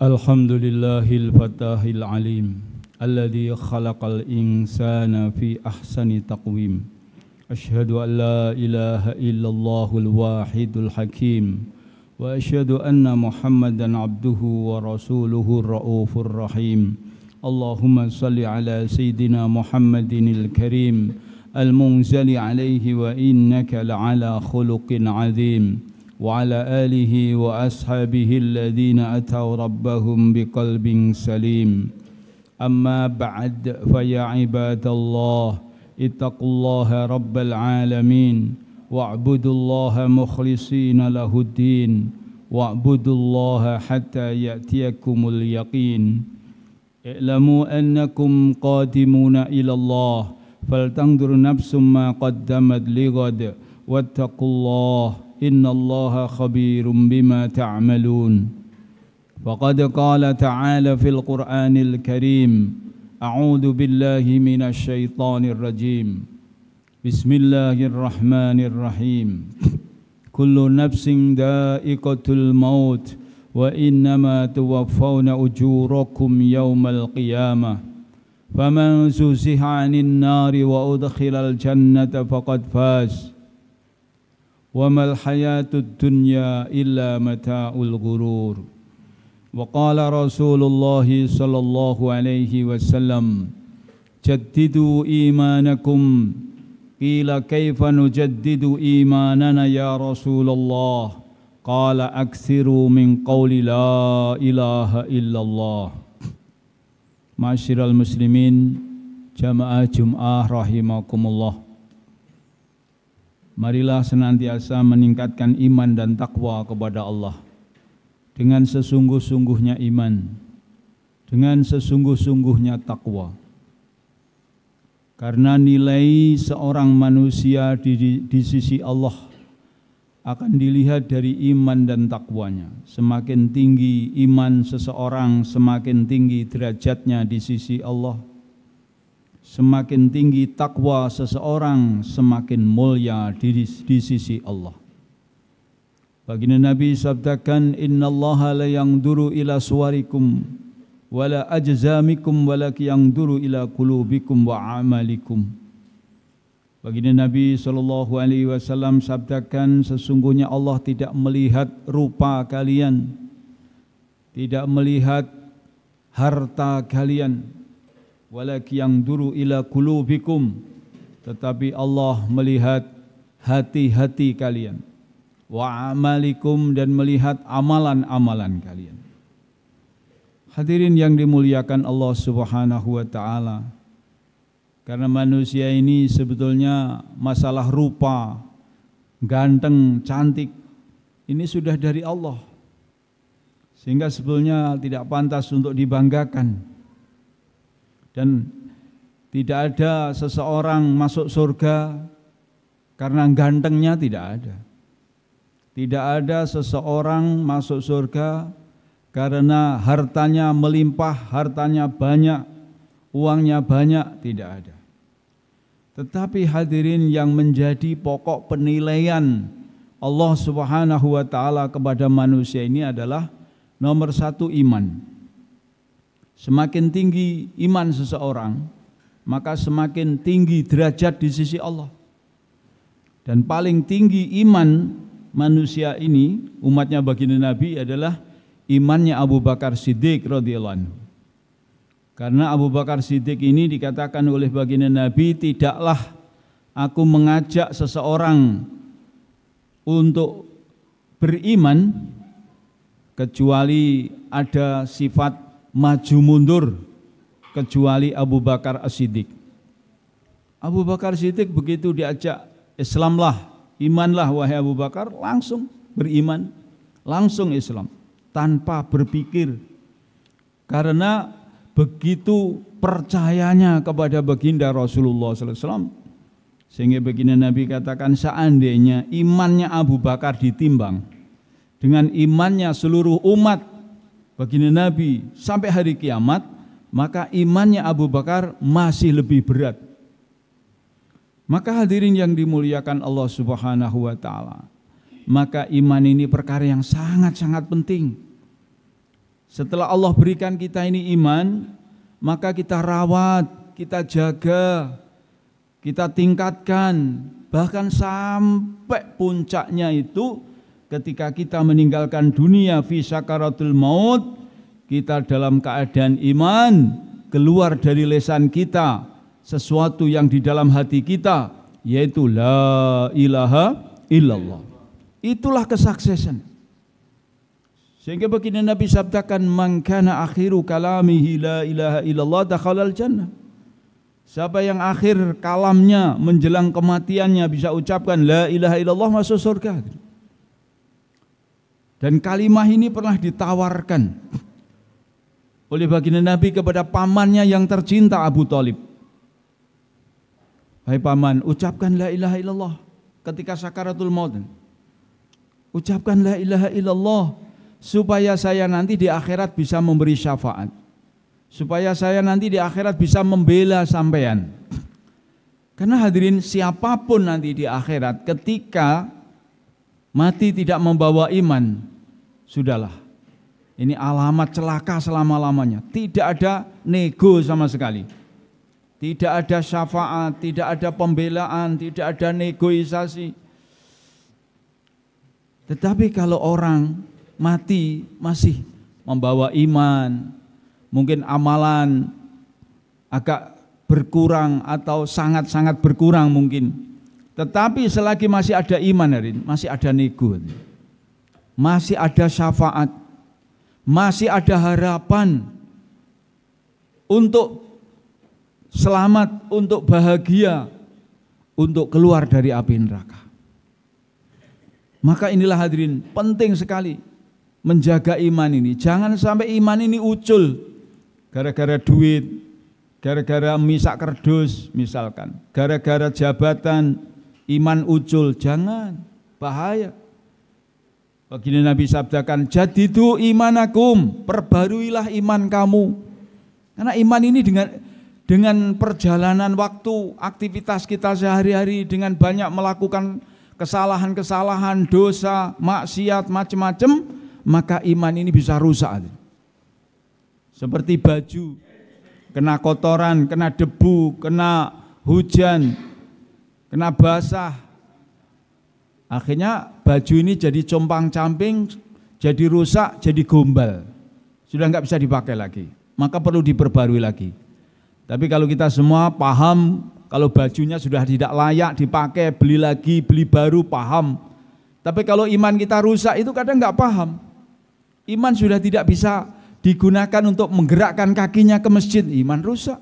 Alhamdulillahil fatahil alim alladzi khalaqal insana fi ahsani taqwim. Asyhadu an la ilaha illallahul wahidul hakim wa asyhadu anna Muhammadan abduhu wa rasuluhu raufur rahim. Allahumma salli ala sayyidina Muhammadinil karim al-munzali alaihi wa innaka la'ala khuluqin azim. وعلى آله وأصحابه الذين أتوا ربهم بقلب سليم أما بعد فيا عباد الله اتقوا الله رب العالمين واعبدوا الله مخلصين له الدين واعبدوا الله حتى يأتيكم اليقين اعلموا أنكم قادمون إلى الله فلتنظر نفس ما قدمت لغد واتقوا الله إن الله خبير بما تعملون وقد قال تعالى في القرآن الكريم أعوذ بالله من الشيطان الرجيم بسم الله الرحمن الرحيم كل نفس ذائقة الموت وإنما توفون أجوركم يوم القيامة فمن زحزح عن النار وأدخل الجنة فقد فاز وما الحياة الدنيا إلا متاع الغرور وقال رسول الله صلى الله عليه وسلم جددوا إيمانكم قيل كيف نجدد إيماننا يا رسول الله قال أكثروا من قول لا إله إلا الله. Ma'asyiral muslimin jamaah Jum'ah rahimakumullah. Marilah senantiasa meningkatkan iman dan takwa kepada Allah dengan sesungguh-sungguhnya iman, dengan sesungguh-sungguhnya takwa. Karena nilai seorang manusia di sisi Allah akan dilihat dari iman dan takwanya. Semakin tinggi iman seseorang, semakin tinggi derajatnya di sisi Allah. Semakin tinggi takwa seseorang, semakin mulia di sisi Allah. Baginda Nabi sabdakan, innallaha la yanzuru ila suwarikum wala ajzamikum walakin yanzuru ila qulubikum wa amalikum. Baginda Nabi SAW sabdakan, sesungguhnya Allah tidak melihat rupa kalian, tidak melihat harta kalian, walakin yanzuru ila qulubikum, tetapi Allah melihat hati-hati kalian, wa amalikum, dan melihat amalan-amalan kalian. Hadirin yang dimuliakan Allah Subhanahu wa taala, karena manusia ini sebetulnya masalah rupa, ganteng, cantik, ini sudah dari Allah, sehingga sebetulnya tidak pantas untuk dibanggakan. Dan tidak ada seseorang masuk surga karena gantengnya, tidak ada. Tidak ada seseorang masuk surga karena hartanya melimpah, hartanya banyak, uangnya banyak, tidak ada. Tetapi hadirin, yang menjadi pokok penilaian Allah Subhanahu wa taala kepada manusia ini adalah nomor satu, iman. Semakin tinggi iman seseorang, maka semakin tinggi derajat di sisi Allah. Dan paling tinggi iman manusia ini, umatnya baginda Nabi, adalah imannya Abu Bakar Siddiq radhiyallahu anhu. Karena Abu Bakar Siddiq ini dikatakan oleh baginda Nabi, tidaklah aku mengajak seseorang untuk beriman kecuali ada sifat maju mundur, kecuali Abu Bakar As-Siddiq. Abu Bakar Siddiq begitu diajak, Islamlah, imanlah wahai Abu Bakar, langsung beriman, langsung Islam, tanpa berpikir. Karena begitu percayanya kepada baginda Rasulullah SAW, sehingga baginda Nabi katakan, seandainya imannya Abu Bakar ditimbang dengan imannya seluruh umat baginda Nabi sampai hari kiamat, maka imannya Abu Bakar masih lebih berat. Maka hadirin yang dimuliakan Allah Subhanahu wa taala, maka iman ini perkara yang sangat-sangat penting. Setelah Allah berikan kita ini iman, maka kita rawat, kita jaga, kita tingkatkan, bahkan sampai puncaknya itu ketika kita meninggalkan dunia fi sakaratul maut, kita dalam keadaan iman, keluar dari lisan kita sesuatu yang di dalam hati kita, yaitu la ilaha illallah. Itulah kesuksesan. Sehingga begini Nabi sabdakan, man kana akhiru kalamihi la ilaha illallah dakhalal jannah. Siapa yang akhir kalamnya menjelang kematiannya bisa ucapkan la ilaha illallah, masuk surga. Dan kalimah ini pernah ditawarkan oleh baginda Nabi kepada pamannya yang tercinta Abu Thalib. Hai paman, ucapkan la ilaha illallah ketika sakaratul maut. Ucapkan la ilaha illallah supaya saya nanti di akhirat bisa memberi syafaat, supaya saya nanti di akhirat bisa membela sampean. Karena hadirin, siapapun nanti di akhirat ketika mati tidak membawa iman, sudahlah, ini alamat celaka selama-lamanya. Tidak ada nego sama sekali, tidak ada syafaat, tidak ada pembelaan, tidak ada negosiasi. Tetapi kalau orang mati masih membawa iman, mungkin amalan agak berkurang atau sangat-sangat berkurang mungkin, tetapi selagi masih ada iman, masih ada nego, masih ada syafaat, masih ada harapan untuk selamat, untuk bahagia, untuk keluar dari api neraka. Maka inilah hadirin, penting sekali menjaga iman ini. Jangan sampai iman ini ucul gara-gara duit, gara-gara misak kerdus misalkan, gara-gara jabatan, iman ucul. Jangan, bahaya. Baginda Nabi sabdakan, jadidu imanakum, perbaruilah iman kamu. Karena iman ini dengan perjalanan waktu, aktivitas kita sehari-hari, dengan banyak melakukan kesalahan-kesalahan, dosa, maksiat, macam-macam, maka iman ini bisa rusak. Seperti baju, kena kotoran, kena debu, kena hujan, kena basah. Akhirnya baju ini jadi compang-camping, jadi rusak, jadi gombal. Sudah enggak bisa dipakai lagi, maka perlu diperbarui lagi. Tapi kalau kita semua paham, kalau bajunya sudah tidak layak dipakai, beli lagi, beli baru, paham. Tapi kalau iman kita rusak, itu kadang enggak paham. Iman sudah tidak bisa digunakan untuk menggerakkan kakinya ke masjid, iman rusak.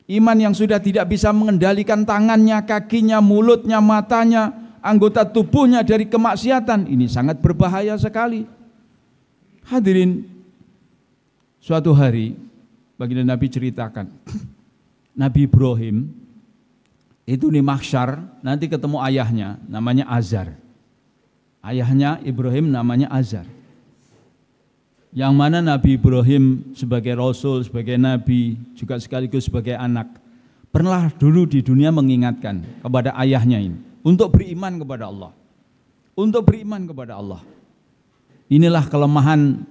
Iman yang sudah tidak bisa mengendalikan tangannya, kakinya, mulutnya, matanya, anggota tubuhnya dari kemaksiatan, ini sangat berbahaya sekali. Hadirin, suatu hari baginda Nabi ceritakan, Nabi Ibrahim itu di mahsyar nanti ketemu ayahnya, namanya Azar. Ayahnya Ibrahim namanya Azar. Yang mana Nabi Ibrahim sebagai Rasul, sebagai Nabi, juga sekaligus sebagai anak, pernah dulu di dunia mengingatkan kepada ayahnya ini untuk beriman kepada Allah. Untuk beriman kepada Allah. Inilah kelemahan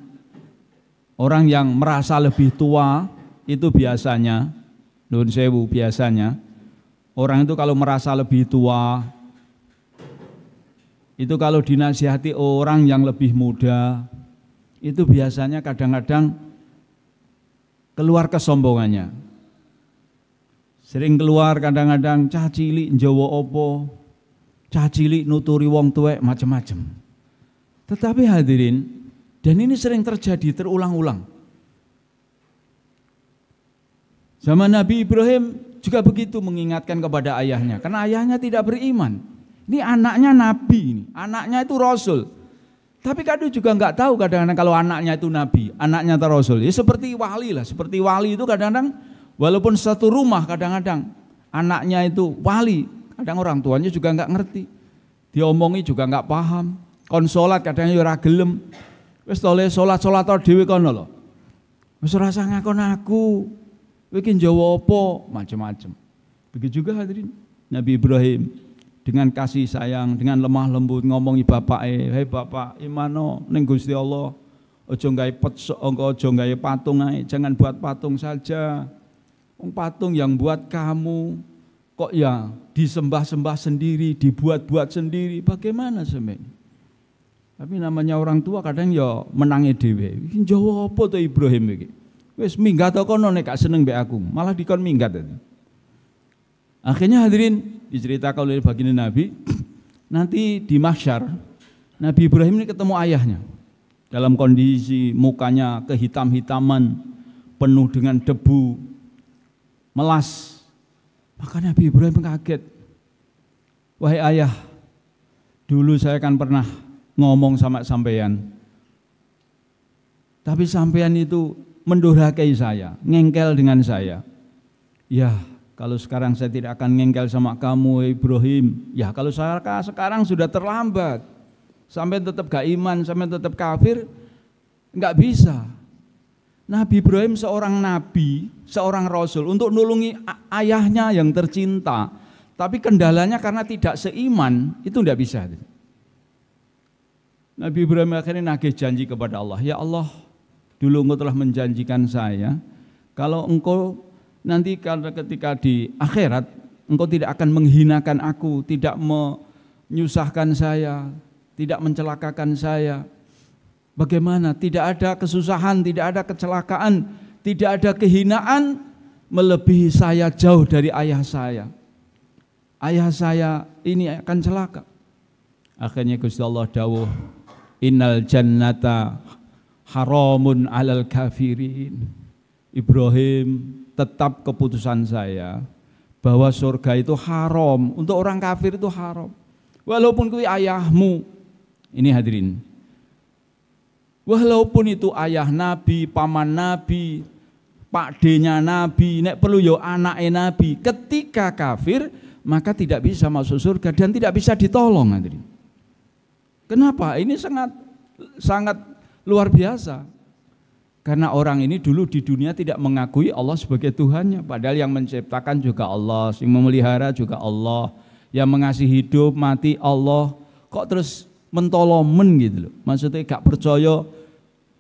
orang yang merasa lebih tua, itu biasanya, Nun Sewu, biasanya, orang itu kalau merasa lebih tua, itu kalau dinasihati orang yang lebih muda, itu biasanya kadang-kadang keluar kesombongannya. Sering keluar kadang-kadang cah cilik njawa opo, cah cilik nuturi wong tuwek, macam-macam. Tetapi hadirin, dan ini sering terjadi terulang-ulang. Zaman Nabi Ibrahim juga begitu mengingatkan kepada ayahnya, karena ayahnya tidak beriman. Ini anaknya Nabi, ini anaknya itu Rasul. Tapi kadang juga enggak tahu kadang-kadang kalau anaknya itu Nabi, anaknya itu Rasul. Ya seperti wali lah, seperti wali itu kadang-kadang walaupun satu rumah kadang-kadang anaknya itu wali, kadang orang tuanya juga enggak ngerti. Diomongi juga enggak paham. Konsolat kadang-kadang ora gelem. Wis tole salat-salat dhewe kono lho. Wis ora usah ngakon aku. Iki njawa apa, macam-macam. Begitu juga hadirin Nabi Ibrahim dengan kasih sayang, dengan lemah lembut ngomongi bapake, "Hei bapak, imano ning Gusti Allah. Ojo gawe ojo gawe patung ae, jangan buat patung saja. Patung yang buat kamu kok ya disembah-sembah sendiri, dibuat-buat sendiri. Bagaimana semen? Tapi namanya orang tua kadang ya menangi dhewe. Iki Jawa apa to Ibrahim iki? Wis minggat to kono nek gak seneng mbek aku, malah dikon minggat. Akhirnya hadirin diceritakan oleh baginda Nabi, nanti di mahsyar Nabi Ibrahim ini ketemu ayahnya dalam kondisi mukanya kehitam-hitaman, penuh dengan debu, melas. Maka Nabi Ibrahim kaget. Wahai ayah, dulu saya kan pernah ngomong sama sampean, tapi sampean itu mendurhakai saya, ngengkel dengan saya. Ya, kalau sekarang saya tidak akan ngengkel sama kamu Ibrahim. Ya kalau saya sekarang sudah terlambat, sampai tetap gak iman, sampai tetap kafir, nggak bisa. Nabi Ibrahim seorang nabi, seorang rasul untuk nulungi ayahnya yang tercinta, tapi kendalanya karena tidak seiman, itu tidak bisa. Nabi Ibrahim akhirnya nagih janji kepada Allah, ya Allah, dulu engkau telah menjanjikan saya, kalau engkau nanti ketika di akhirat, engkau tidak akan menghinakan aku, tidak menyusahkan saya, tidak mencelakakan saya. Bagaimana? Tidak ada kesusahan, tidak ada kecelakaan, tidak ada kehinaan melebihi saya jauh dari ayah saya. Ayah saya ini akan celaka. Akhirnya Gusti Allah dawuh, innal jannata haramun alal kafirin. Ibrahim, tetap keputusan saya bahwa surga itu haram, untuk orang kafir itu haram. Walaupun kuwi ayahmu, ini hadirin, walaupun itu ayah Nabi, paman Nabi, pakdenya Nabi, nek perlu yo anake Nabi, ketika kafir maka tidak bisa masuk surga dan tidak bisa ditolong, hadirin. Kenapa? Ini sangat luar biasa. Karena orang ini dulu di dunia tidak mengakui Allah sebagai Tuhannya, padahal yang menciptakan juga Allah, yang memelihara juga Allah, yang mengasihi hidup, mati Allah. Kok terus mentolomen gitu loh. Maksudnya gak percaya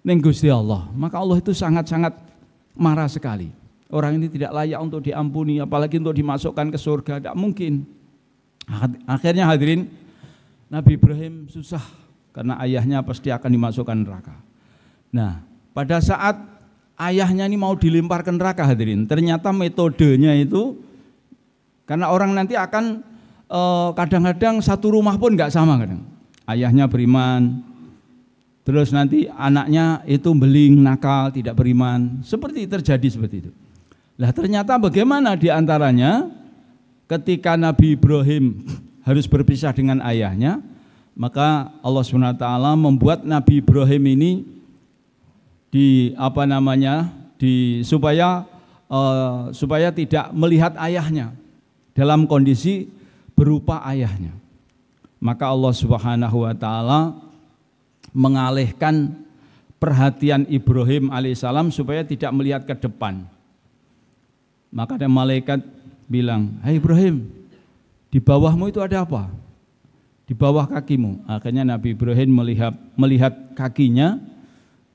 ning Gusti Allah. Maka Allah itu sangat-sangat marah sekali. Orang ini tidak layak untuk diampuni, apalagi untuk dimasukkan ke surga, tidak mungkin. Akhirnya hadirin, Nabi Ibrahim susah karena ayahnya pasti akan dimasukkan neraka. Nah, pada saat ayahnya ini mau dilempar ke neraka, hadirin, ternyata metodenya itu, karena orang nanti akan kadang-kadang satu rumah pun nggak sama kadang. Ayahnya beriman, terus nanti anaknya itu beling, nakal, tidak beriman, seperti terjadi seperti itu. Lah ternyata bagaimana diantaranya ketika Nabi Ibrahim harus berpisah dengan ayahnya, maka Allah SWT membuat Nabi Ibrahim ini supaya tidak melihat ayahnya dalam kondisi berupa ayahnya. Maka Allah Subhanahu wa taala mengalihkan perhatian Ibrahim alaihissalam supaya tidak melihat ke depan. Maka ada malaikat bilang, "Hai Ibrahim, di bawahmu itu ada apa? Di bawah kakimu." Akhirnya Nabi Ibrahim melihat kakinya.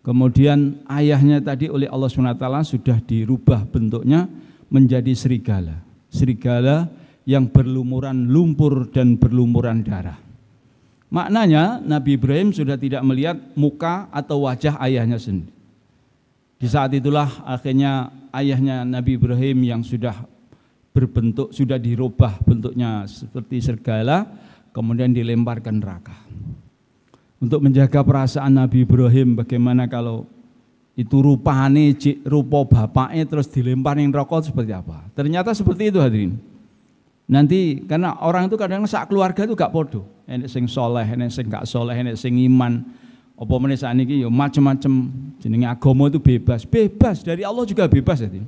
Kemudian ayahnya tadi oleh Allah SWT sudah dirubah bentuknya menjadi serigala. Serigala yang berlumuran lumpur dan berlumuran darah. Maknanya Nabi Ibrahim sudah tidak melihat muka atau wajah ayahnya sendiri. Di saat itulah akhirnya ayahnya Nabi Ibrahim yang sudah berbentuk, sudah dirubah bentuknya seperti serigala, kemudian dilempar ke neraka. Untuk menjaga perasaan Nabi Ibrahim, bagaimana kalau itu rupane rupa bapaknya terus dilempar yang rokok seperti apa? Ternyata seperti itu hadirin. Nanti karena orang itu kadang sak keluarga itu gak podo, enek sing soleh, enek sing gak soleh, enek sing iman. Apa meneh sakniki ya macam-macam, jenenge agama itu bebas dari Allah juga bebas hadirin.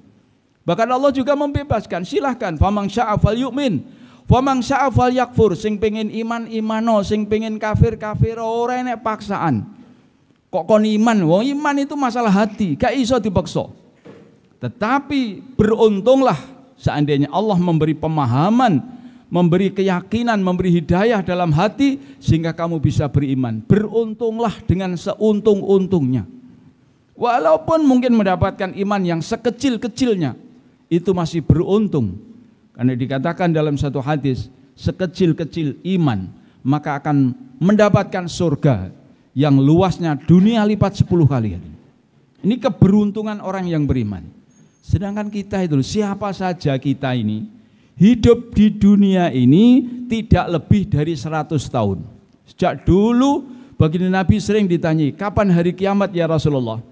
Bahkan Allah juga membebaskan, silahkan faman syaa falyu'min. Faman syaa falyakfur, sing pengen iman imano, sing pengen kafir kafir, ora enek paksaan. Kok kon iman? Wong iman itu masalah hati, gak iso dipaksa. Tetapi beruntunglah seandainya Allah memberi pemahaman, memberi keyakinan, memberi hidayah dalam hati sehingga kamu bisa beriman. Beruntunglah dengan seuntung-untungnya. Walaupun mungkin mendapatkan iman yang sekecil-kecilnya, itu masih beruntung. Karena dikatakan dalam satu hadis, sekecil-kecil iman, maka akan mendapatkan surga yang luasnya dunia lipat 10 kali. Ini keberuntungan orang yang beriman. Sedangkan kita itu, siapa saja kita ini, hidup di dunia ini tidak lebih dari 100 tahun. Sejak dulu baginda Nabi sering ditanyai, kapan hari kiamat ya Rasulullah?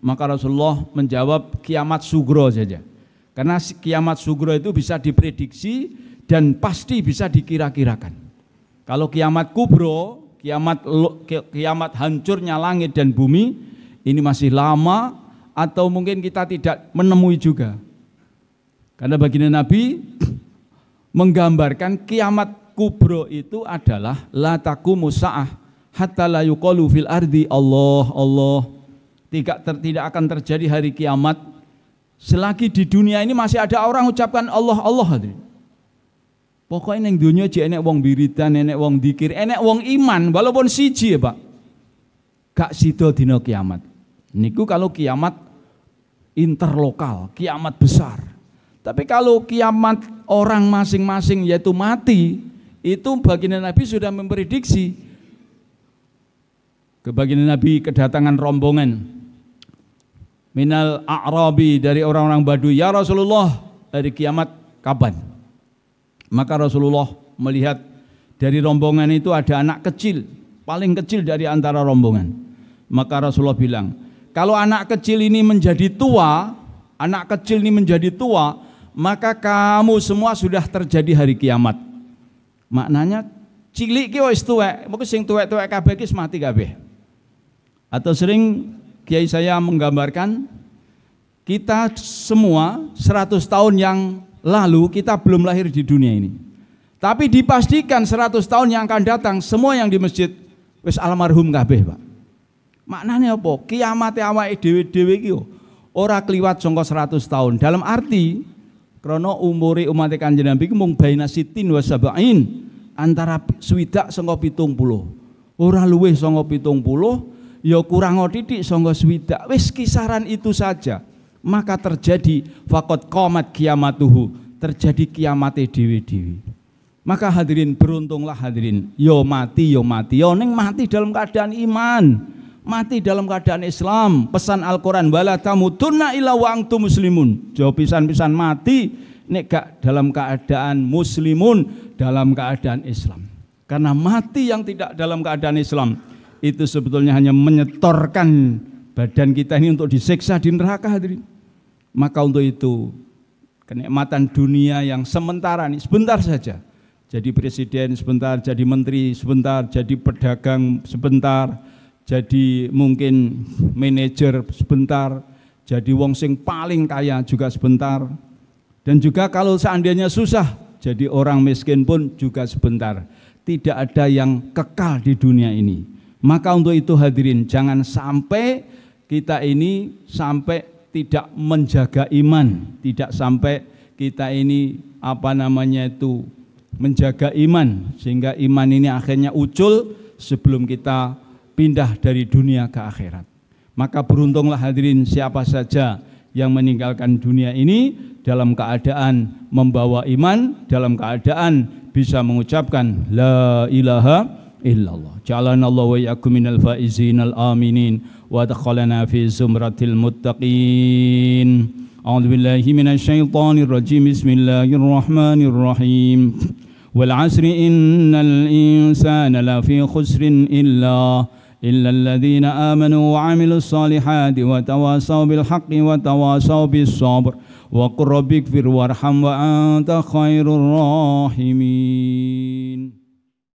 Maka Rasulullah menjawab, kiamat sugro saja. Karena kiamat sugro itu bisa diprediksi dan pasti bisa dikira-kirakan. Kalau kiamat kubro, kiamat hancurnya langit dan bumi, ini masih lama atau mungkin kita tidak menemui juga. Karena baginda Nabi menggambarkan kiamat kubro itu adalah la taqumu sa'ah hatta la yuqalu fil ardi Allah Allah. Tidak akan terjadi hari kiamat selagi di dunia ini masih ada orang ucapkan Allah Allah. Pokoknya yang dunia aja enek wong wiridan, enek wong dikir, enek wong iman, walaupun siji ya Pak, gak sida dina kiamat. Niku kalau kiamat interlokal, kiamat besar. Tapi kalau kiamat orang masing-masing yaitu mati, itu baginda Nabi sudah memprediksi. Baginda Nabi kedatangan rombongan minal a'rabi, dari orang-orang Baduy, ya Rasulullah, hari kiamat kapan? Maka Rasulullah melihat dari rombongan itu ada anak kecil, paling kecil dari antara rombongan. Maka Rasulullah bilang, kalau anak kecil ini menjadi tua, maka kamu semua sudah terjadi hari kiamat. Maknanya cilik ki wis tuwek, mungkin sing tuwek-tuwek kabeh ki mati kabeh. Atau sering kiai saya menggambarkan, kita semua 100 tahun yang lalu kita belum lahir di dunia ini. Tapi dipastikan 100 tahun yang akan datang semua yang di masjid wis almarhum kabeh, Pak. Maknanya apa? Kiamate awake dhewe-dhewe iki ora kliwat sangka 100 tahun. Dalam arti krana umure umat Kanjeng Nabi ki mung baina sitin wa sab'in, antara swidak sangka 70. Ora luwih sangka 70. Ya kurang titik sangga swidak, wis kisaran itu saja. Maka terjadi faqad qamat kiamatuhu, terjadi kiamate dhewe-dhewe. Maka hadirin, beruntunglah hadirin, yo mati ning mati dalam keadaan iman, mati dalam keadaan Islam. Pesan Al-Qur'an, wala tamutunna illa wa antum muslimun. Jawab pisan-pisan mati nek gak dalam keadaan muslimun, dalam keadaan Islam. Karena mati yang tidak dalam keadaan Islam itu sebetulnya hanya menyetorkan badan kita ini untuk disiksa di neraka, hadirin. Maka untuk itu kenikmatan dunia yang sementara ini, sebentar saja. Jadi presiden sebentar, jadi menteri sebentar, jadi pedagang sebentar, jadi mungkin manajer sebentar, jadi wong sing paling kaya juga sebentar. Dan juga kalau seandainya susah, jadi orang miskin pun juga sebentar. Tidak ada yang kekal di dunia ini. Maka untuk itu hadirin, jangan sampai kita ini sampai tidak menjaga iman, tidak sampai kita ini menjaga iman, sehingga iman ini akhirnya ucul sebelum kita pindah dari dunia ke akhirat. Maka beruntunglah hadirin siapa saja yang meninggalkan dunia ini dalam keadaan membawa iman, dalam keadaan bisa mengucapkan la ilaha illallah. Ja'alana Allah wa iyyakum minal faizin al-aminin wa adkhalana fi zumratil muttaqin. A'udzu billahi minasy syaithanir rajim. Bismillahirrahmanirrahim. Wal 'asri innal insana lafi khusrin illa alladziina aamanu wa 'amilus solihati wa tawasaw bil haqqi wa tawasaw bis sabr wa qur rabbighfir warham wa anta khairur rahimin.